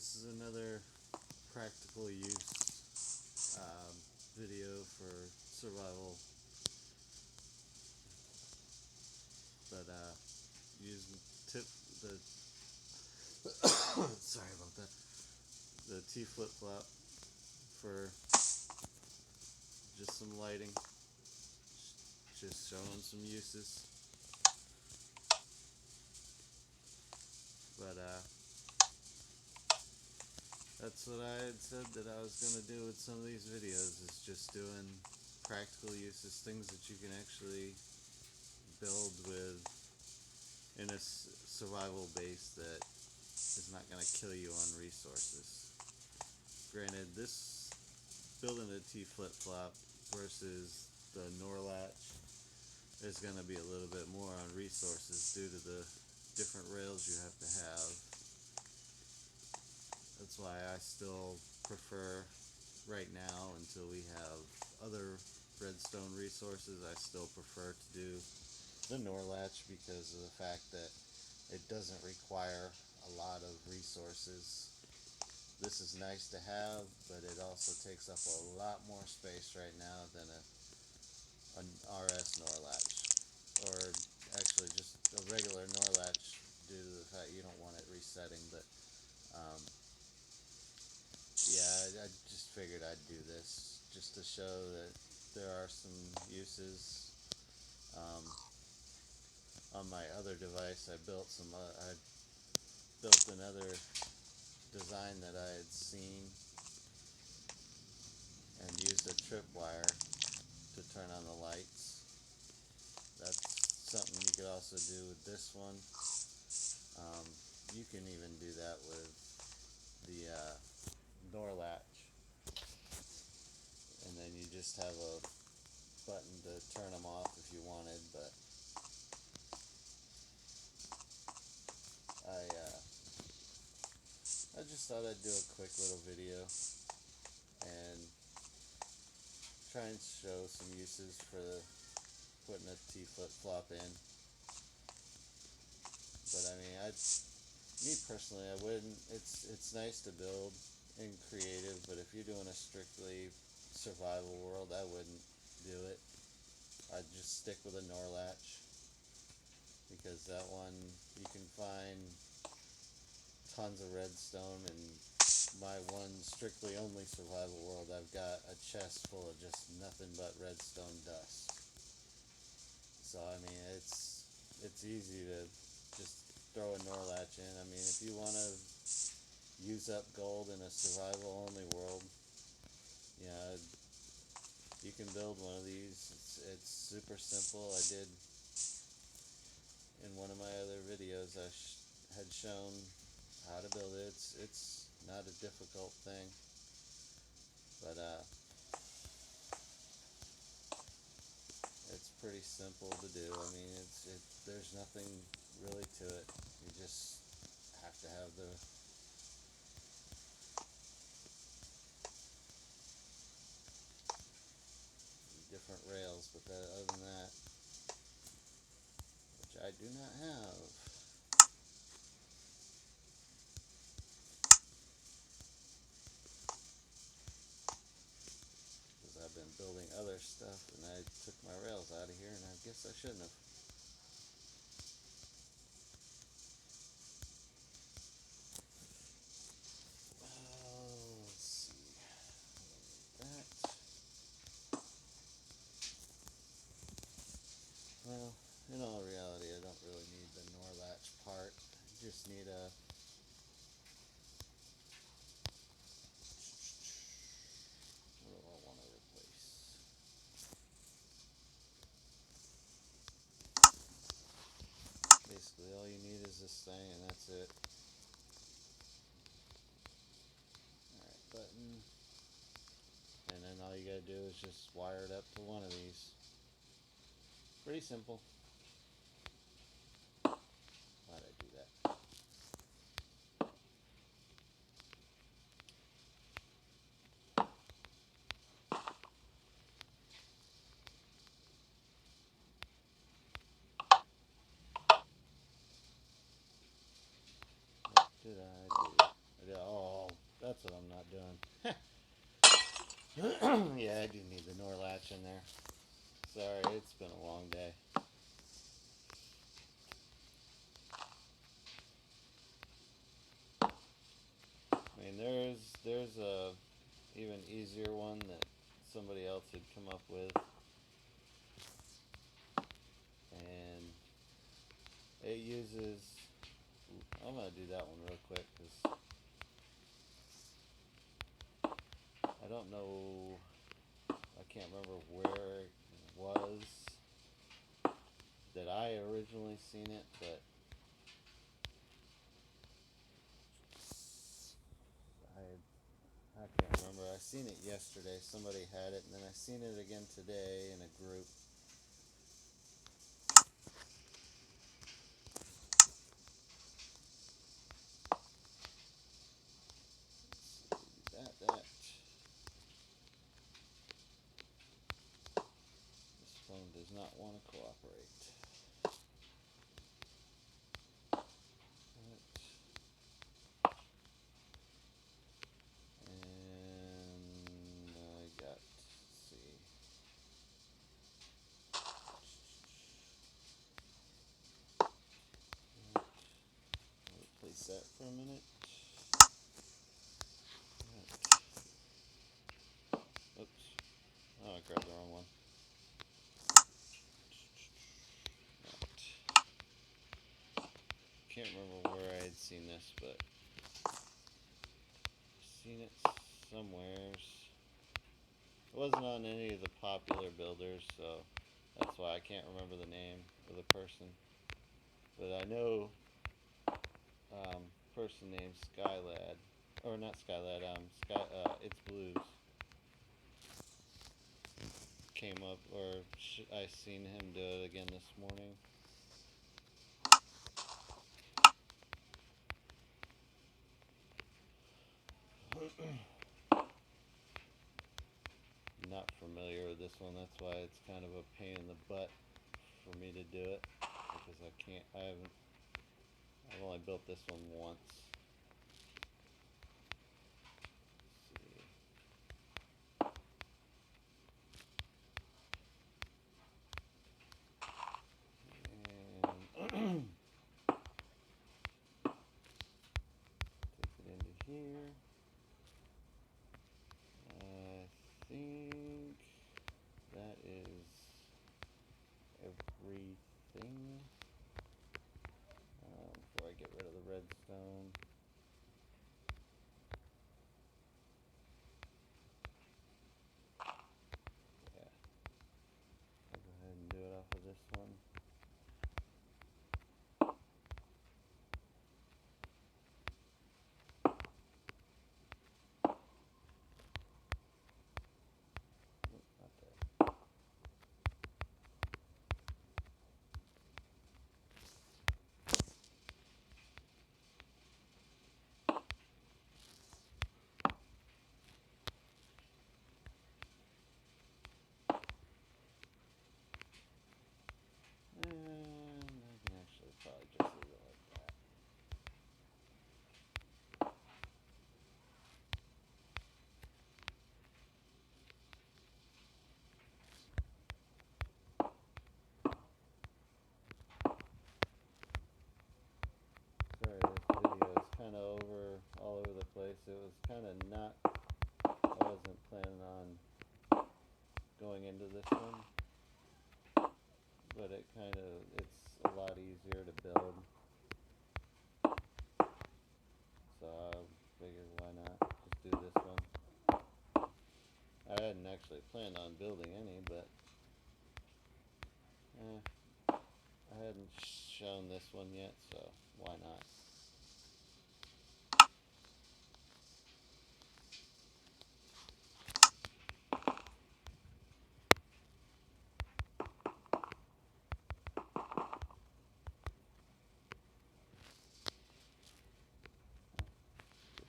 this is another practical use video for survival, but using the sorry about that, the T flip flop for just some lighting, just showing some uses. But that's what I had said that I was going to do with some of these videos, is just doing practical uses, things that you can actually build with in a survival base that is not going to kill you on resources. Granted, this building a T flip flop versus the Norlatch is going to be a little bit more on resources due to the different rails you have to have. That's why I still prefer, right now, until we have other redstone resources, I still prefer to do the Norlatch because of the fact that it doesn't require a lot of resources. This is nice to have, but it also takes up a lot more space right now than an RS Norlatch, or actually just a regular Norlatch due to the fact you don't want it resetting. But yeah, I just figured I'd do this just to show that there are some uses. On my other device, I built another design that I had seen and used a tripwire to turn on the lights. That's something you could also do with this one. You can even do that with the Norlatch, and then you just have a button to turn them off if you wanted. But I just thought I'd do a quick little video and try and show some uses for putting a T flip flop in. But I mean, me personally, I wouldn't. It's nice to build in creative, but if you're doing a strictly survival world, I wouldn't do it. I'd just stick with a Norlatch, because that one you can find tons of redstone. And my one strictly only survival world, I've got a chest full of just nothing but redstone dust. So I mean, it's easy to just throw a Norlatch in. I mean, if you want to use up gold in a survival only world, you know, you can build one of these. It's super simple. I did in one of my other videos, I had shown how to build it. It's not a difficult thing, but it's pretty simple to do. I mean, there's nothing really to it. You just have to have the different rails, but other than that, which I do not have. Because I've been building other stuff and I took my rails out of here, and I guess I shouldn't have. Let's see. That. Well, in all reality, I don't really need the Norlatch part. I just need a what do I want to replace? Basically, all you need is this thing, and that's it. Alright, button. And then all you gotta do is just wire it up to one of these. Pretty simple. Why'd I do that? What did I do? Oh. That's what I'm not doing. Yeah, I do need the Nor latch in there. Sorry, it's been a long day. I mean, there's a even easier one that somebody else had come up with, and it uses. I'm gonna do that one real quick because I don't know. I can't remember where it was that I originally seen it, but I can't remember. I seen it yesterday. Somebody had it, and then I seen it again today in a group. That. This phone does not want to cooperate. And I got, let's see. I'll replace that for a minute. Oops. Oh, I grabbed the wrong one. Can't remember where I had seen this, but seen it somewheres. It wasn't on any of the popular builders, so that's why I can't remember the name of the person. But I know person named Skylad, or not Skylad, It's Blues came up, or I seen him do it again this morning. Not familiar with this one, that's why it's kind of a pain in the butt for me to do it, because I've only built this one once. And take it into here. I think that is everything. Before I get rid of the redstone. Yeah. I'll go ahead and do it off of this one. And I can actually probably just leave it like that. Sorry, this video is kind of all over the place. It was kind of not, I wasn't planning on going into this one, but it's a lot easier to build. So I figured why not just do this one. I hadn't actually planned on building any, but I hadn't shown this one yet, so why not?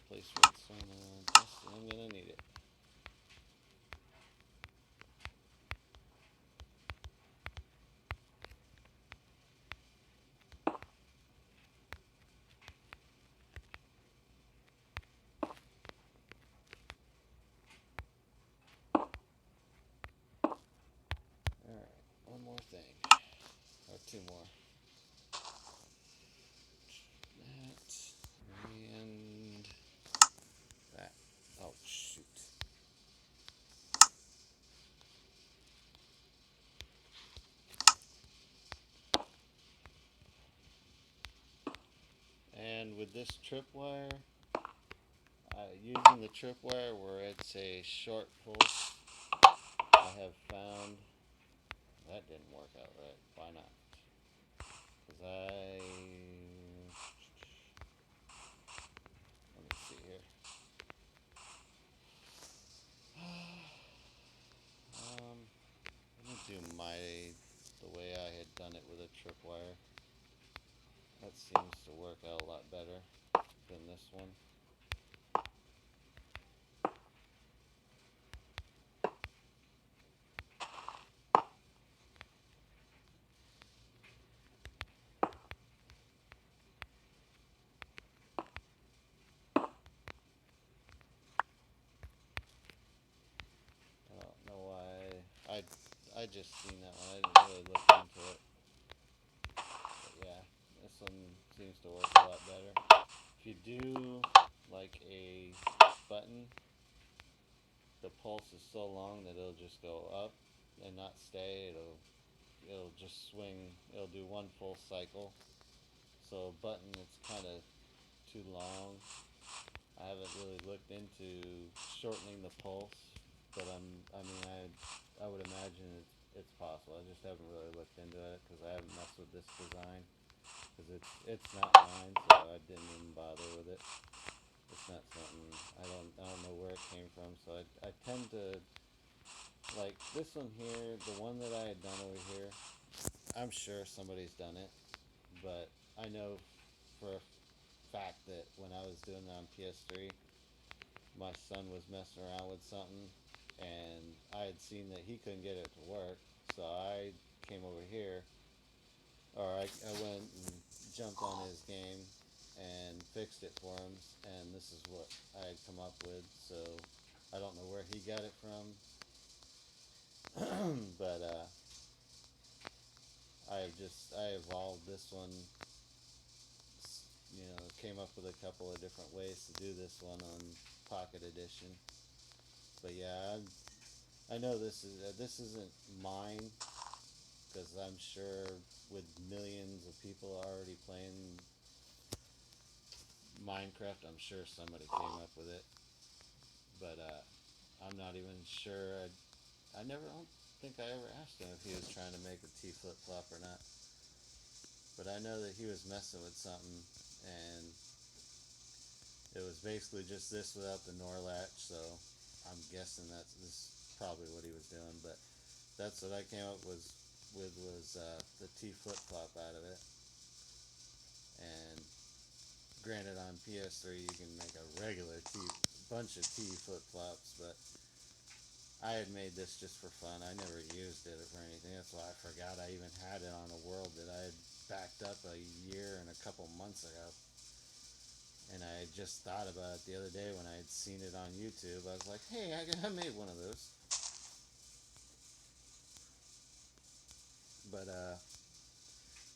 Replace redstone and I'm gonna need it. two more. That and that. Oh shoot. And with this tripwire, using the tripwire where it's a short pulse, I have found that didn't work out right. Why not? Because let me see here. Let me do the way I had done it with a tripwire. That seems to work out a lot better than this one. I don't know why. I just seen that one. I didn't really look into it. But yeah, this one seems to work a lot better. If you do like a button, the pulse is so long that it'll just go up and not stay. It'll just swing. It'll do one full cycle. So a button that's kind of too long. I haven't really looked into shortening the pulse, but I would imagine it's possible. I just haven't really looked into it because I haven't messed with this design because it's not mine, so I didn't even bother with it. It's not something I don't know where it came from, so I tend to like this one here, the one that I had done over here. I'm sure somebody's done it, but I know for a fact that when I was doing it on PS3, my son was messing around with something, and I had seen that he couldn't get it to work, so I came over here, or I went and jumped on his game and fixed it for him, and this is what I had come up with. So I don't know where he got it from, but I evolved this one. Came up with a couple of different ways to do this one on Pocket Edition. But yeah, I know this isn't mine because I'm sure with millions of people already playing Minecraft, I'm sure somebody came up with it. But I'm not even sure. I don't think I ever asked him if he was trying to make a T flip flop or not. But I know that he was messing with something, and it was basically just this without the NOR latch. So I'm guessing this is probably what he was doing. But that's what I came up with was the T flip flop out of it. And granted, on PS3 you can make a regular bunch of T flip flops, but I had made this just for fun. I never used it for anything. That's why I forgot I even had it on a world that I had backed up a year and a couple months ago. And I just thought about it the other day when I had seen it on YouTube. I was like, hey, I made one of those. But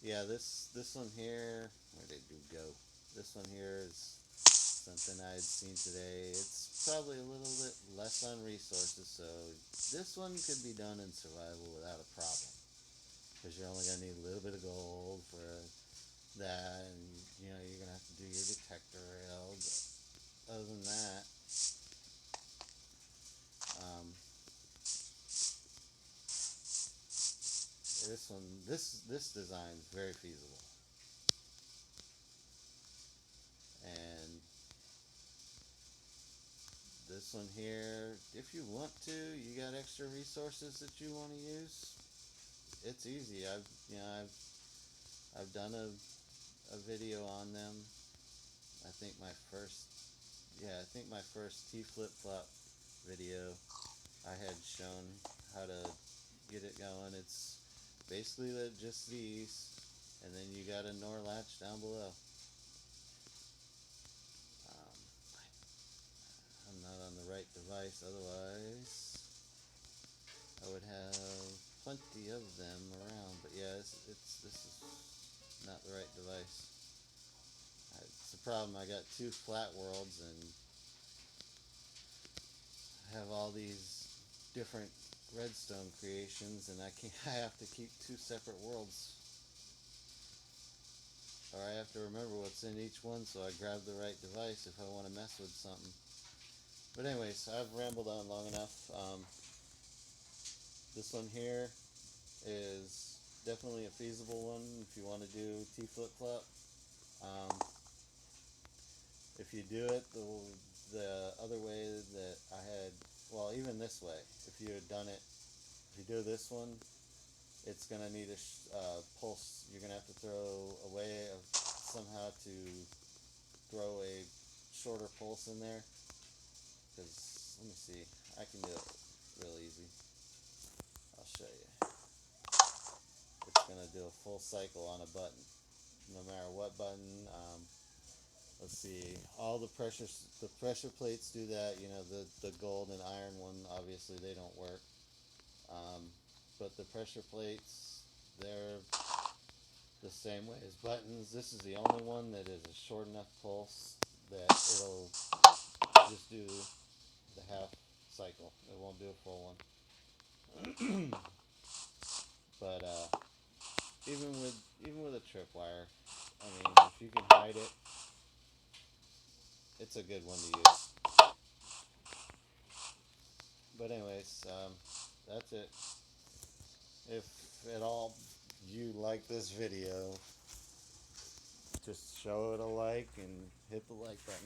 yeah, this one here, where did you go? This one here is something I had seen today. It's probably a little bit less on resources, so this one could be done in survival without a problem. Because you're only going to need a little bit of gold for that, and you're going to have to do your detector rail. But other than that, this design is very feasible. And this one here, if you want to, you got extra resources that you want to use, it's easy. I've done a video on them. I think my first T flip flop video, I had shown how to get it going. It's basically just these, and then you got a NOR latch down below. Um, I'm not on the right device, otherwise I would have plenty of them around, but yeah, this is not the right device. It's the problem. I got two flat worlds and have all these different redstone creations, and I can't. I have to keep two separate worlds, or I have to remember what's in each one, so I grab the right device if I want to mess with something. But anyways, I've rambled on long enough. This one here is definitely a feasible one if you want to do T flip flop. Um, if you do it the other way that I had, well, even this way, if you had done it, if you do this one, it's gonna need a pulse. You're gonna have to throw a way of somehow to throw a shorter pulse in there. Because let me see, I can do it real easy. I'll show you. It's gonna do a full cycle on a button, no matter what button. Let's see, all the pressure plates do that. You know, the gold and iron one, obviously they don't work. But the pressure plates, they're the same way as buttons. This is the only one that is a short enough pulse that it'll just do the half cycle. It won't do a full one. But even with a tripwire, I mean, if you can hide it, it's a good one to use. But anyways, that's it. If at all you like this video, just show it a like and hit the like button.